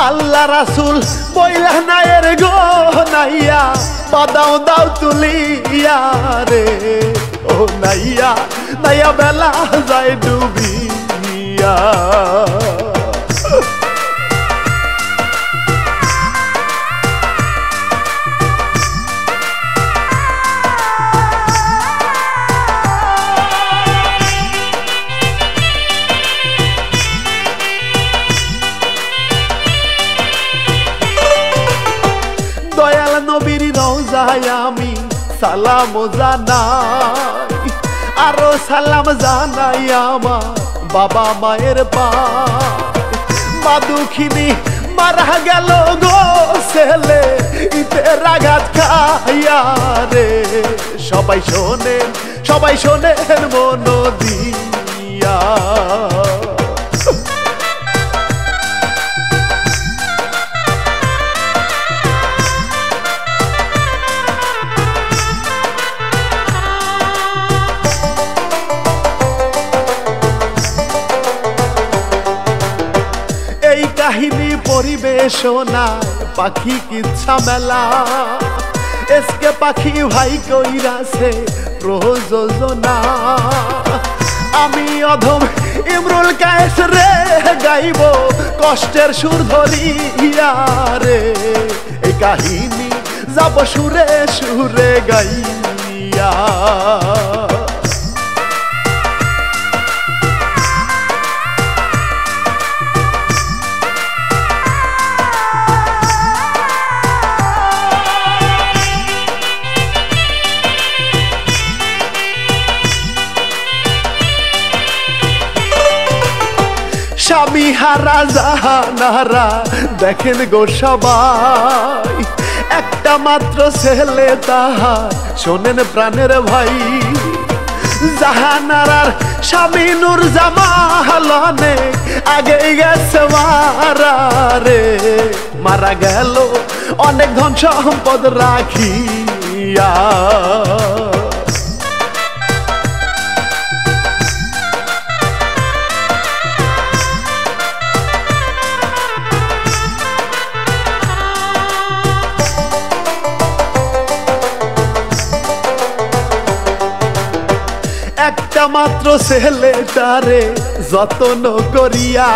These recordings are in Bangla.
আল্লাহ রাসূল বইলা নায়ের গো নাইয়া বাদাও দাও তুলিয়া রে ও নাইয়া নাইয়া বেলা যায় ডুবিয়া দয়াল নবীর রওজায় আমি সালাম জানাই আরো সালাম জানাই আমার বাবা মায়ের পায় মা দুঃখিনী মারা গেল গো ছেলে ইটের আঘাত খাইয়া রে সবাই শোনেন মন দিয়া এই কাহিনী পরিবেশনায় পাখি কিচ্ছা মেলা এসকে পাখি ভাই কইরাছে প্রযোজনা আমি অধম ইমরুল কায়েস রে গাইব কষ্টের সুর ধরিয়া রে এই কাহিনী যাব সুরে সুরে গাইয়া স্বামী হারা জাহানারা দেখেন গো সবাই একটা মাত্র ছেলে তাহার শোনেন প্রাণের ভাই জাহানারার স্বামী নূর জামাল অনেক আগে গেছে মারা রে মারা গেল অনেক ধন সম্পদ রাখিয়া একটা মাত্র ছেলেটারে যত্ন করিয়া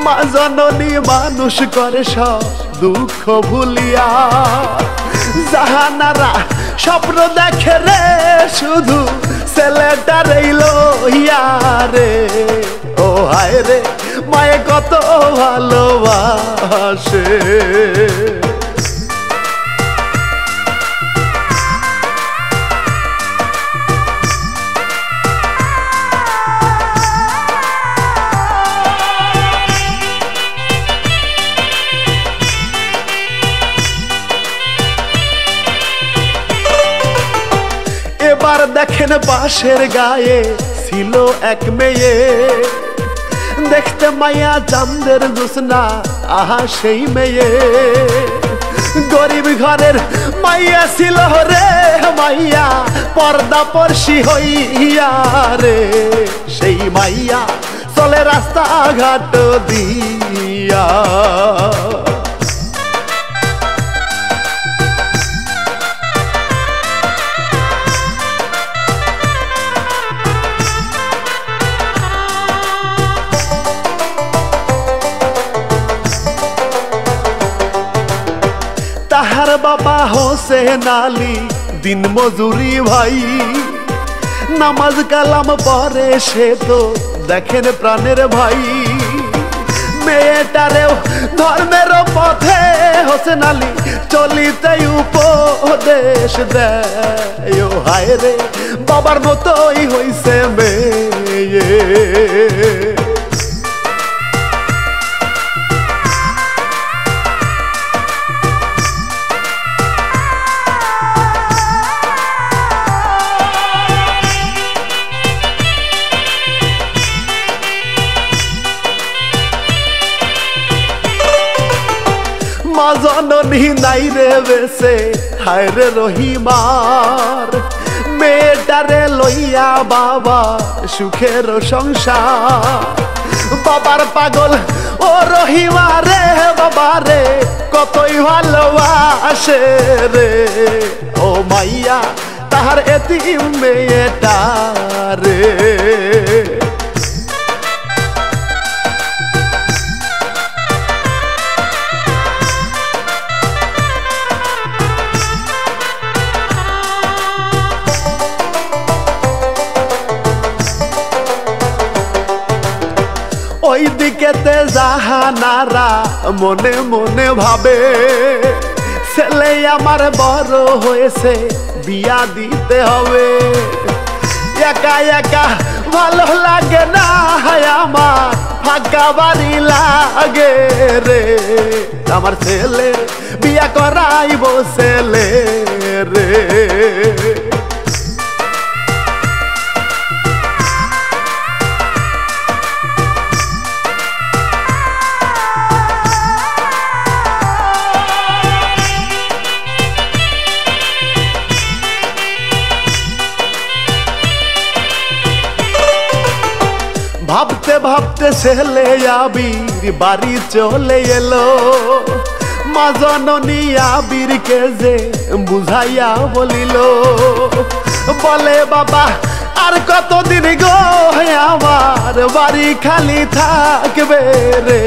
মা জননী মানুষ করে সব দুঃখ ভুলিয়া জাহানারা স্বপ্ন দেখে রে শুধু ছেলেটারে লইয়া রে ও হায় রে মায়ে কত ভালোবাসে এবার দেখেন পাশের গায়ে ছিল এক মেয়ে দেখতে মায়া চাঁদের জোছনা আহা সেই মেয়ে গরিব ঘরের মাইয়া ছিল রে মাইয়া পর্দা পরশি হইয়া রে সেই মাইয়া চলে রাস্তা ঘাট দিয়া তাহার বাবা হোসেন আলী দিন মজুরি ভাই নামাজ কালাম পরে সে তো দেখেন প্রাণের ভাই মেয়েটারেও ধর্মের পথে হোসেন আলী চলিতে উপদেশ দেয় ও হায় রে বাবার মতোই হইছে মেয়ে মা জননী নাই রে বেছে হায় রে রহিমার মেয়েটারে লইয়া বাবা সুখের সংসার বাবার পাগল ও রহিমা রে বাবা রে কতই ভালোবাসে রে ও মাইয়া তাহার এতিম মেয়েটা রে ওই দিকেতে জাহানারা মনে মনে ভাবে ছেলে আমার বড় হয়েছে বিয়া দিতে হবে একা একা ভালো লাগে না আমার ফাঁকা বাড়ি লাগে রে আমার ছেলে বিয়া করাইব ছেলে রে ভাবতে ভাবতে ছেলে আবির বাড়ি চলে এলো মা জননী আবিরকে যে বুঝাইয়া বলিল বলে বাবা আর কতদিন গো আমার বাড়ি খালি থাকবে রে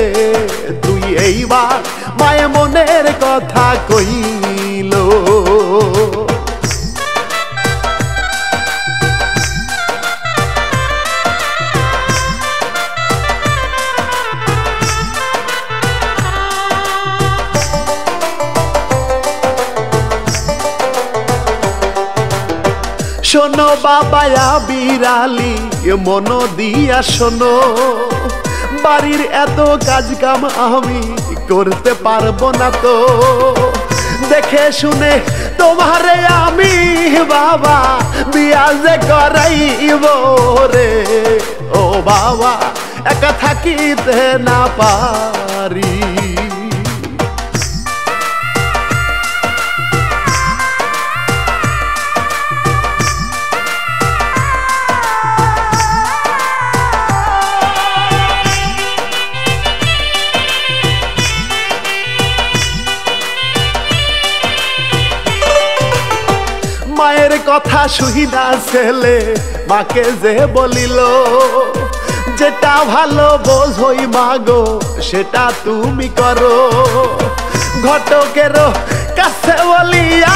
তুই এইবার মায়ের মনের কথা কইল শোনো বাবা বিড়ালি মন দিয়া শোনো বাড়ির এত কাজ কাম আমি করতে পারবো না তো দেখে শুনে তোমারে আমি বাবা বিয়া যে করাইব রে ও বাবা একা থাকিতে না পারি মায়ের কথা শুহিনা ছেলে মাকে যে বলিল যেটা ভালো বোঝই মাগো সেটা তুমি করো ঘটকের কাছে বলিয়া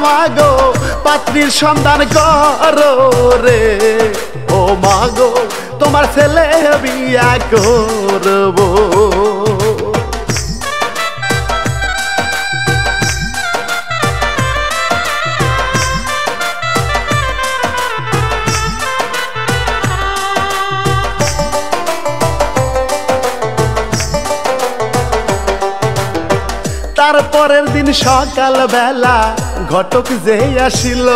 মাগো পাত্রীর সন্ধান করো রে ও মাগো তোমার ছেলে বিয়া করবো তারপরের দিন সকাল বেলা ঘটক যে আসিল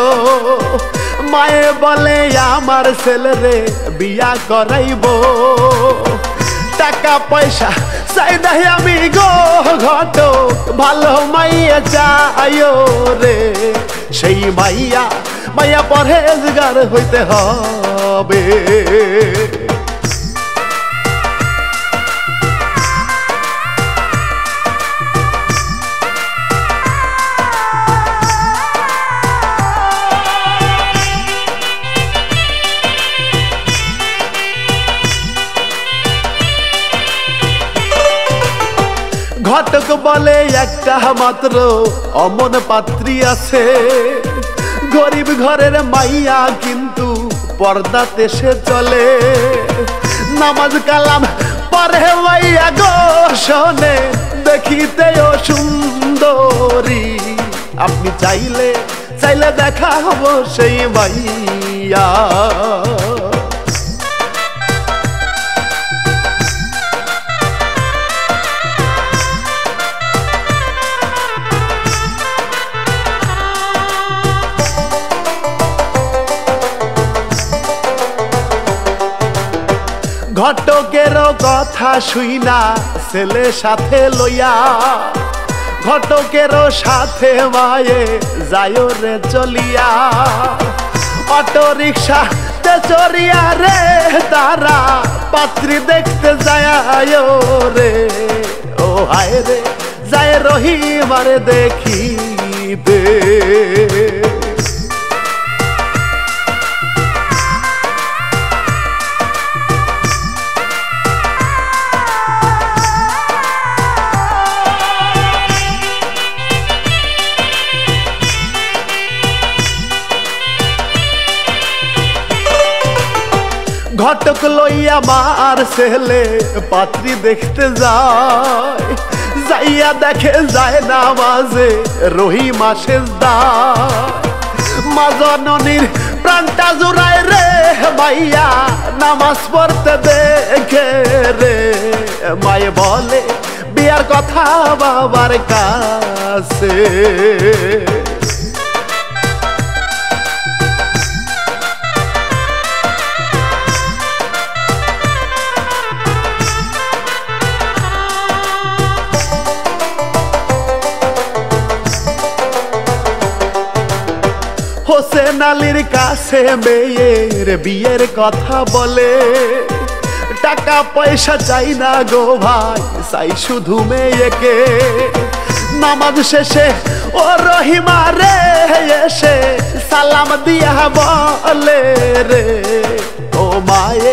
মায়ে বলে আমার ছেলে রে বিয়া করাইব টাকা পয়সা চাই নাই আমি গো ঘটক ভালো মাইয়া চাইও রে সেই মাইয়া মাইয়া পরহেজগার হইতে হবে ঘটক বলে একটা মাত্র অমন পাত্রী আছে গরিব ঘরের মাইয়া কিন্তু পর্দাতে সে চলে নামাজ কালাম পড়ে মাইয়া গো শোনে দেখিতেও সুন্দরী আপনি চাইলে চাইলে দেখা হবো সেই মাইয়া ঘটকের কথা শুইনা ছেলে সাথে লইয়া ঘটকের সাথে মায়ে যায় রে চলিয়া অটো রিক্সা তে চড়িয়া রে তারা পাত্রী দেখতে যায় রে, ও হায় রে যায় রহিমারে দেখিতে। ঘটক লইয়া মার ছেলে পাত্রী দেখতে যায়, যাইয়া দেখে যায় নামাজে রহিমা সেজদায়। মা জননীর প্রাণটা জুড়ায় রে মাইয়া নামাজ পড়তে দেখে রে, মায়ে বলে বিয়ার কথা বাবার কাছে। হোসেন আলীর কাছে মেয়ের বিয়ের কথা বলে, টাকা পয়সা চাই না গো ভাই, চাই শুধু মেয়েকে। নামাজ শেষে ও রহিমা রে এসে সালাম দিয়া বলে রে, ও মায়ে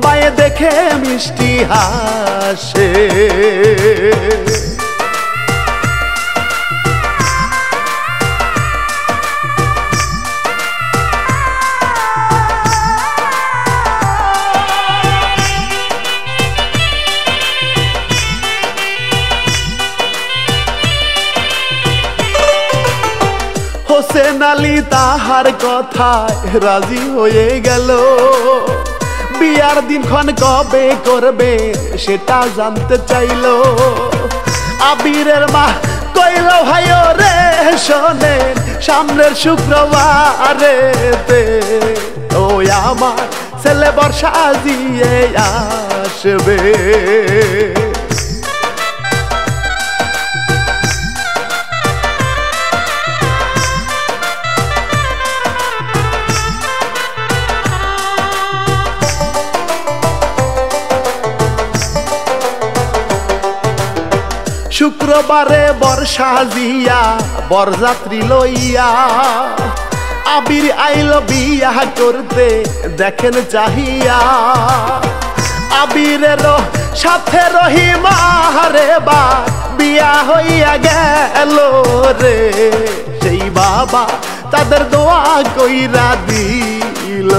মায়ে দেখে মিষ্টি হাসে। হোসেন আলী তাহার কথায় রাজি হয়ে গেল, বিয়ার দিনক্ষণ কবে করবে সেটা জানতে চাইল। আবিরের মা কইল ভাই রে শোনেন সামনের শুক্রবারে ও আমার ছেলে বর্ষা দিয়ে আসবে। শুক্রবারে বর্ষা জিয়া বরযাত্রী লইয়া, আবির আইল বিয়া করতে দেখেন চাহিয়া। আবিরের সাথে রহিমা রে বা বিয়া হইয়া গেল রে, সেই বাবা তাদের দোয়া কইরা দিল।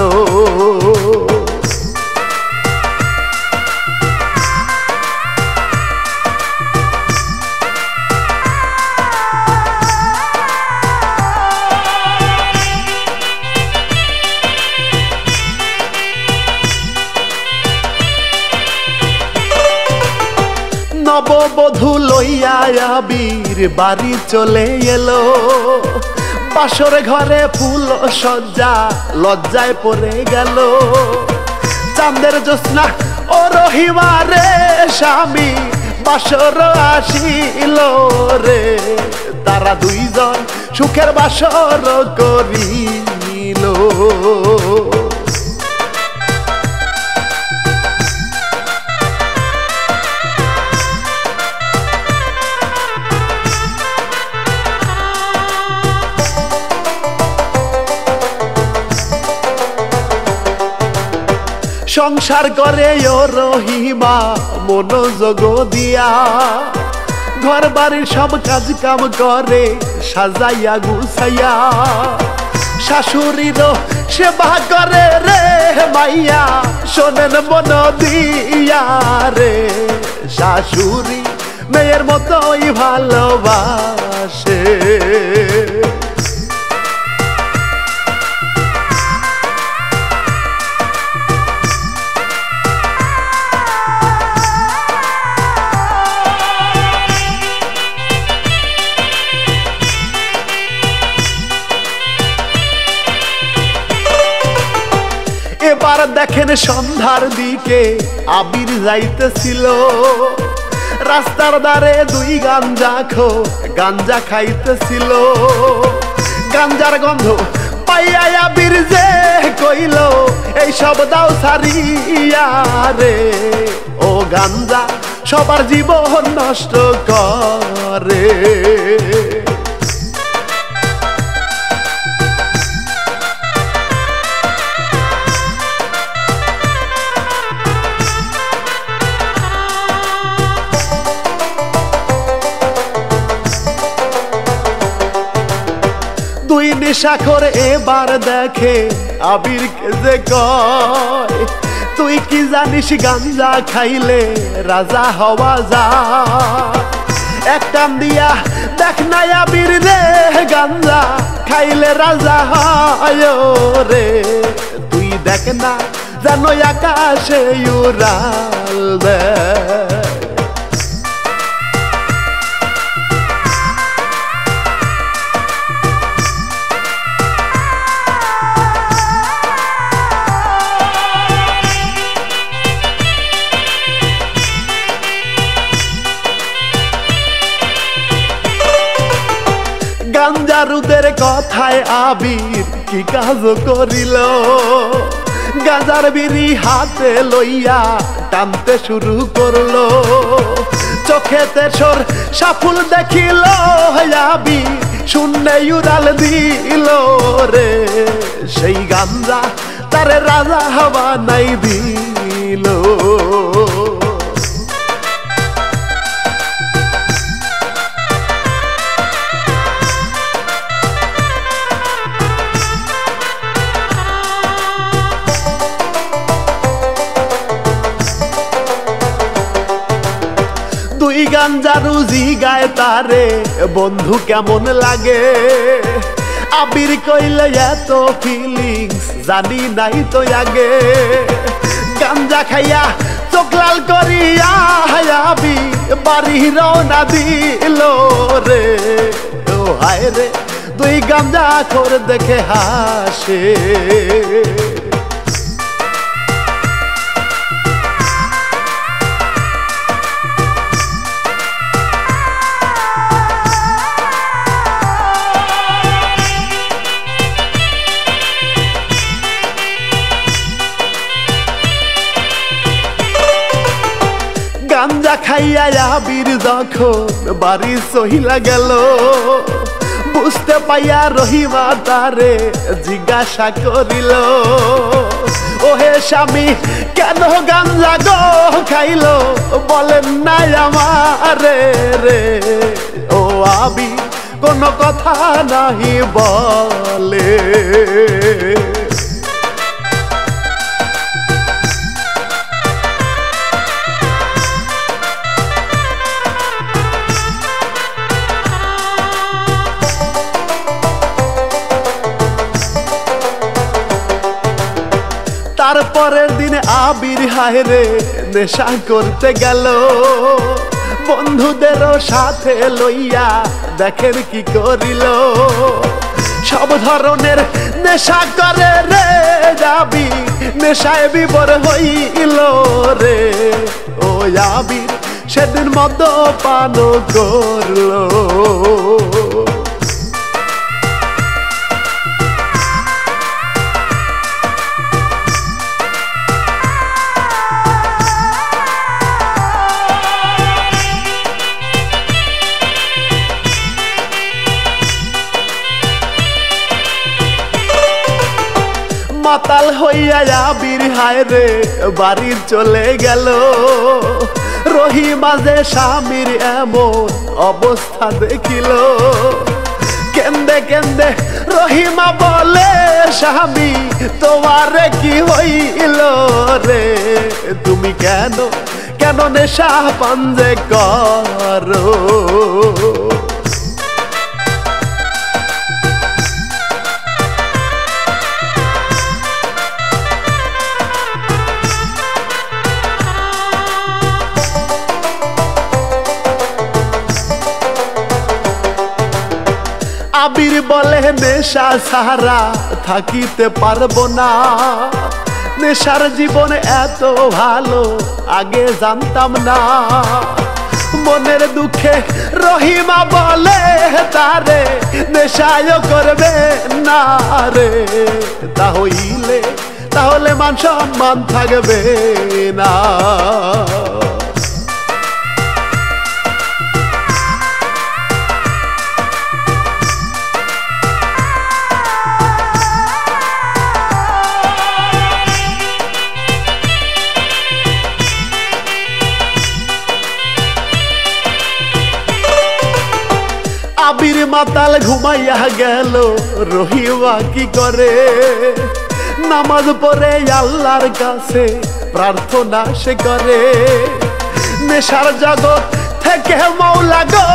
নববধূ লইয়া আবির বাড়ি চলে এলো, বাসর ঘরে ফুল সজ্জা লজ্জায় পড়ে গেল। চাঁদের জ্যোৎস্না ও রহিমা রে স্বামী বাসর আসিল রে, তারা দুইজন সুখের বাসর করিল। সংসার করে ও রহিমা মনোযোগ দিয়া, ঘর বাড়ির সব কাজ কাম করে সাজাইয়া গুছাইয়া। শাশুড়িরও সেবা করে রে মাইয়া শোনেন মন দিয়া রে, শাশুড়ি মেয়ের মতোই ভালোবাসে। এবার দেখেন সন্ধ্যার দিকে আবির যাইতেছিল, রাস্তার ধারে দুই গাঞ্জা খাইতেছিল। গাঞ্জার গন্ধ পাইয়া আবির যে কইল এই সব দাও সারিয়া রে, ও গাঞ্জা সবার জীবন নষ্ট করে। দুই নেশাখোর এবার দেখে আবিরকে যে কয়, তুই কি জানিস গাঞ্জা খাইলে রাজা হওয়া যায়। এক কান দিয়া দেখ না আবির রে, গাঞ্জা খাইলে রাজা হয় রে। তুই দেখ না যেন আকাশে উড়াল দেয়। গাঞ্জারুদের কথায় আবির কি কাজ করিল, গাঁজার বিড়ি হাতে লইয়া টানতে শুরু করলো। চোখেতে সর সাফুল দেখিল আবির শূন্যে উড়াল দিল রে, সেই গাঞ্জা তারে রাজা হওয়া নাই দিল। দুই গাঞ্জারু জিগায় তারে বন্ধু কেমন লাগে, আবির কইলে এত ফিলিংস জানি নাই তো আগে। গাঞ্জা খাইয়া চোখ লাল করিয়া আবির বাড়ি রওনা দিল রে, ও হায় রে দুই গাঞ্জা খোর দেখে হাসে। গাঞ্জা খাইয়া আবির যখন বাড়ি সহিলা গেল, বুঝতে পাইয়া রহিমা তারে জিজ্ঞাসা করিল, ওহে স্বামী কেন গাঞ্জা গো খাইল বলেন নাই আমারে রে। ও আবির কোনো কথা নাহি বলে। তারপরের দিনে আবির হায়রে নেশা করতে গেল, বন্ধুদেরও সাথে লইয়া দেখেন কি করিল। সব ধরনের নেশা করে রে আবির, নেশায় বিবর হইল রে, ও আবির সেদিন মদ্যপান করলো। মাতাল হইয়া আবির হায়রে বাড়ি চলে গেল, রহিমা যে স্বামীর এমন অবস্থা দেখিল। কেন্দে কেন্দে রহিমা বলে, স্বামী তোমারে কি হইল রে, তুমি কেন কেন নেশা পান যে করো। আবির বলে নেশা সারা থাকিতে পারবো না, নেশার জীবন এত ভালো আগে জানতাম না। মনের দুঃখে রহিমা বলে তারে নেশায় করবে না রে, তাহলে মান সম্মান থাকবে না। আবির মাতাল ঘুমাইয়া গেল, রহিমা কি করে? নামাজ পড়ে আল্লাহর কাছে প্রার্থনা সে করে। নেশার জগৎ থেকে মৌলা গো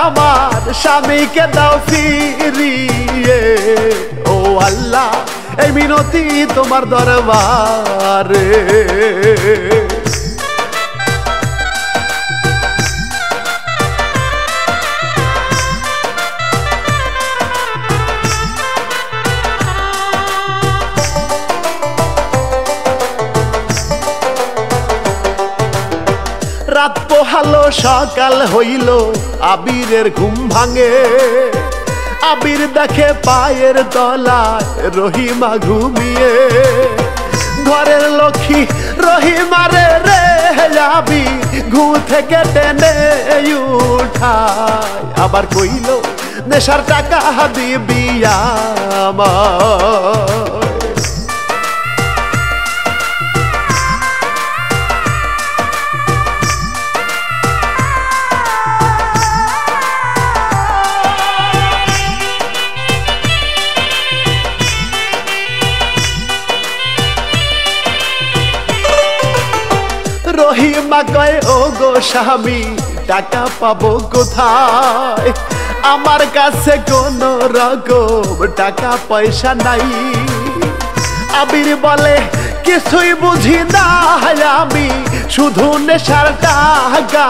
আমার স্বামীকে দাও ফিরিয়ে। ও আল্লাহ, এই মিনতি তোমার দরবারে। রাত পোহালো সকাল হইল, আবিরের ঘুম ভাঙে। আবির দেখে পায়ের তলায় রহিমা ঘুমিয়ে। ঘরের লক্ষ্মী রহিমা রে রে আবি ঘুম থেকে টেনে উঠায়। আবার কইল নেশার টাকা দিবি আমায়। রহিমা কয় ও গো স্বামী, টাকা পাবো কোথায়? আমার কাছে কোনো রকম টাকা পয়সা নাই। আবির বলে কিছুই বুঝি না আমি, শুধু নেশার টাকা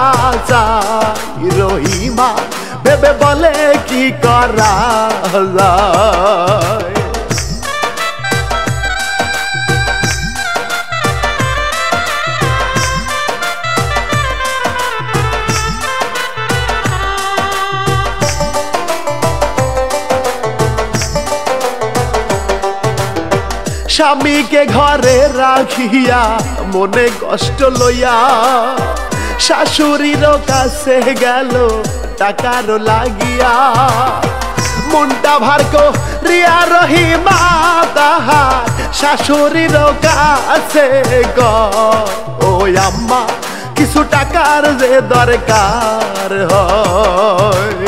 চাই। রহিমা ভেবে বলে কি করা যায়? স্বামীকে ঘরে রাখিয়া মনে কষ্ট লইয়া, শাশুড়ির কাছে গেল টাকার লাগিয়া। মনটা ভার করিয়া রহিমা তাহার শাশুড়ির কাছে ও আম্মা, কিছু টাকার যে দরকার হয়।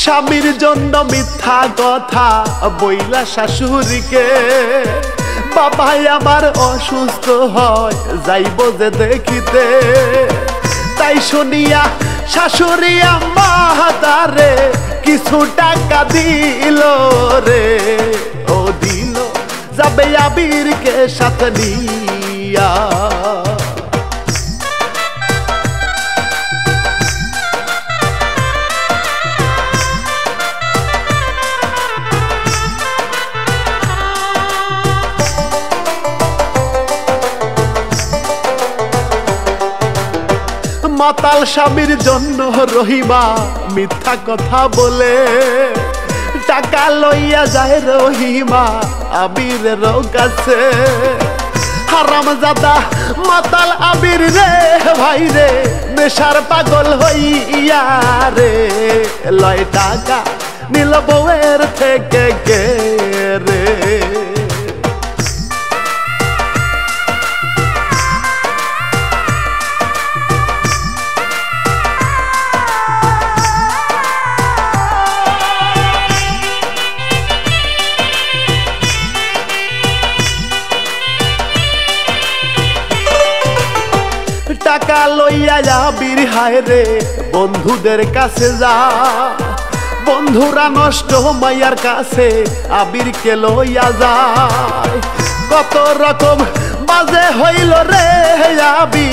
স্বামীর জন্য মিথ্যা কথা বইলা শাশুড়িকে। বাবাই আমার অসুস্থ হয়, যাইব যে দেখিতে। তাই শুনিয়া শাশুড়ি আম্মা তারে কিছু টাকা দিল রে। ও দিল যাবে আবিরকে সাথে নিয়া। মাতাল স্বামীর জন্য রহিমা মিথ্যা কথা বলে। টাকা লইয়া যায় রহিমা আবিরের কাছে। হারামজাদা মাতাল আবির রে ভাই রে, নেশার পাগল হইয়া রে। লয় টাকা নিল বউয়ের থেকে কে রে। টাকা লইয়া আবির হায় রে বন্ধুদের কাছে যা। বন্ধুরা নষ্ট মাইয়ার কাছে আবিরকে লইয়া যায়। কত রকম মাঝে হইল রে আবি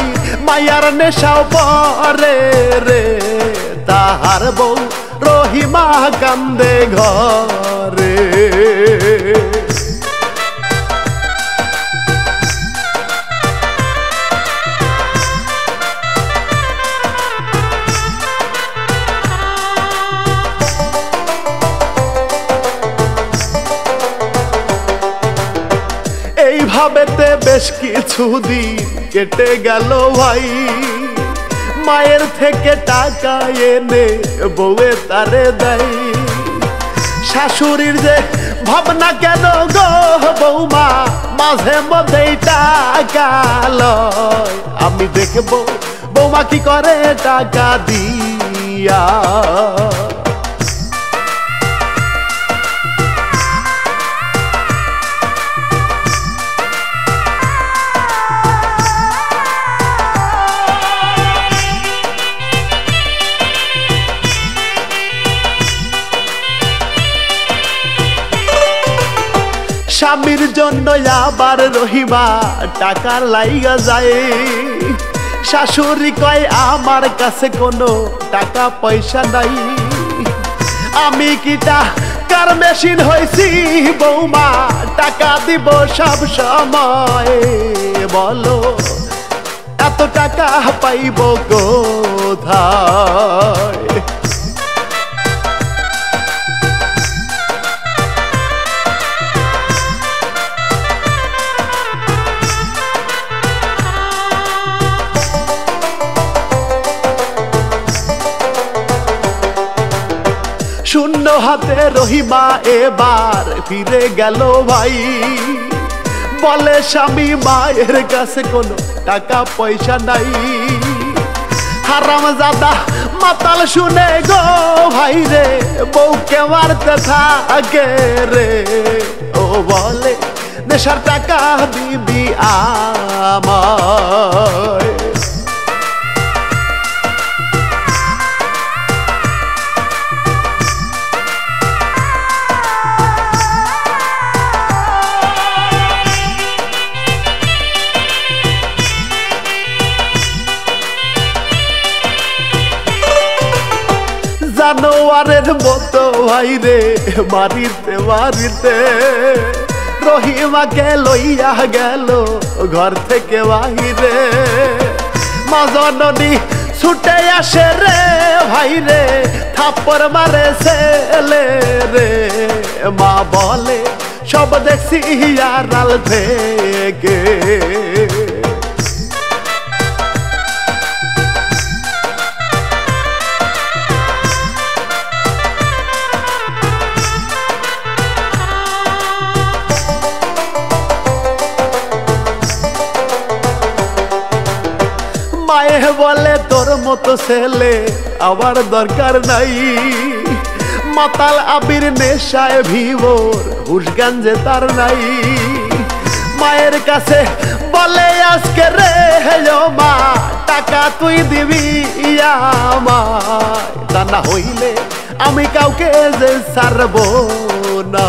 মায়ার নেশাও পরে রে তাহার বউ রহিমা কান্দে ঘরে এইভাবেতে বেশ কিছুদিন কেটে গেল ভাই মায়ের থেকে টাকা এনে বউয়ে তারে দেয় শাশুড়ির যে ভাবনা কেন গো বৌমা মাঝে মধ্যেই টাকা লয় আমি দেখবো বৌমা কি করে টাকা দিয়া স্বামীর জন্য আবার রহিমা টাকার লাইগা যায় শাশুড়ি কয় আমার কাছে কোনো টাকা পয়সা নাই আমি কি টাকার মেশিন হইছি বৌমা টাকা দিব সব সময় বলো এত টাকা পাইব কোথায় শূন্য হাতে রহিমা এবার ফিরে গেল ভাই বলে স্বামী মায়ের কাছে কোনো টাকা পয়সা নাই হারামজাদা মাতাল শুনে গো ভাই রে বউকে মারতে থাকে রে ও বলে নেশার টাকা দিবি আমায় জানোয়ারের মতো ভাই রে মারিতে মারিতে রহিমাকে লইয়া গেল ঘর থেকে বাহিরে মা জননী ছুটে আসে রে ভাই রে থাপ্পড় মারে ছেলে রে মা বলে সব দেখছি আড়াল থেকে মায়ে বলে তোর মতো ছেলে আমার দরকার নাই মাতাল আবির নেশায় ভিভোর হুশ জ্ঞান যে তার নাই মায়ের কাছে বলে আজকে রে মা টাকা তুই দিবি আমায় তা না হইলে আমি কাউকে যে ছাড়বো না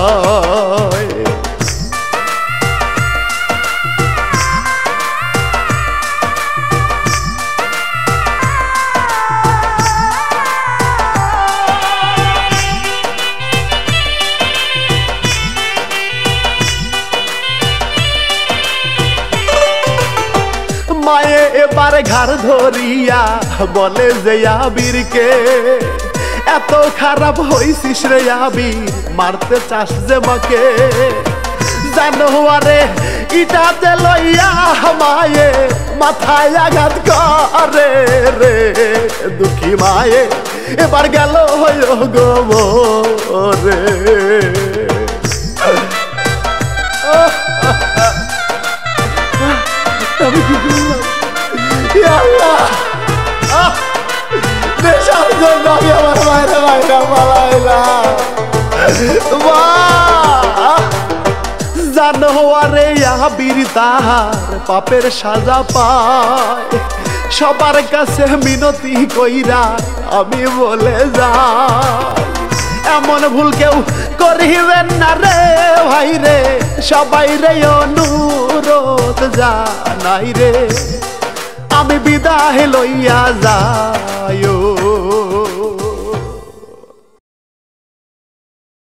মায়ে এবার ঘাড় ধরিয়া বলে যে আবিরকে এত খারাপ হইছিস রে আবির মারতে চাস যে মাকে জানোয়ারে ইটাতে লইয়া মায়ে মাথায় আঘাত করে রে দুঃখী মায়ে এবার গেল গো রে আমি কি করলাম নেশার জন্য আমি আমার মায়ের বাইরে পালাইলাম জানোয়ারে আবির তাহার পাপের সাজা পায় সবার কাছে মিনতি কইরা আমি বলে যাই এমন ভুল কেউ করিবেন না রে ভাই রে সবাই রে অনুরোধ জানাই রে আমি বিদায় লইয়া যা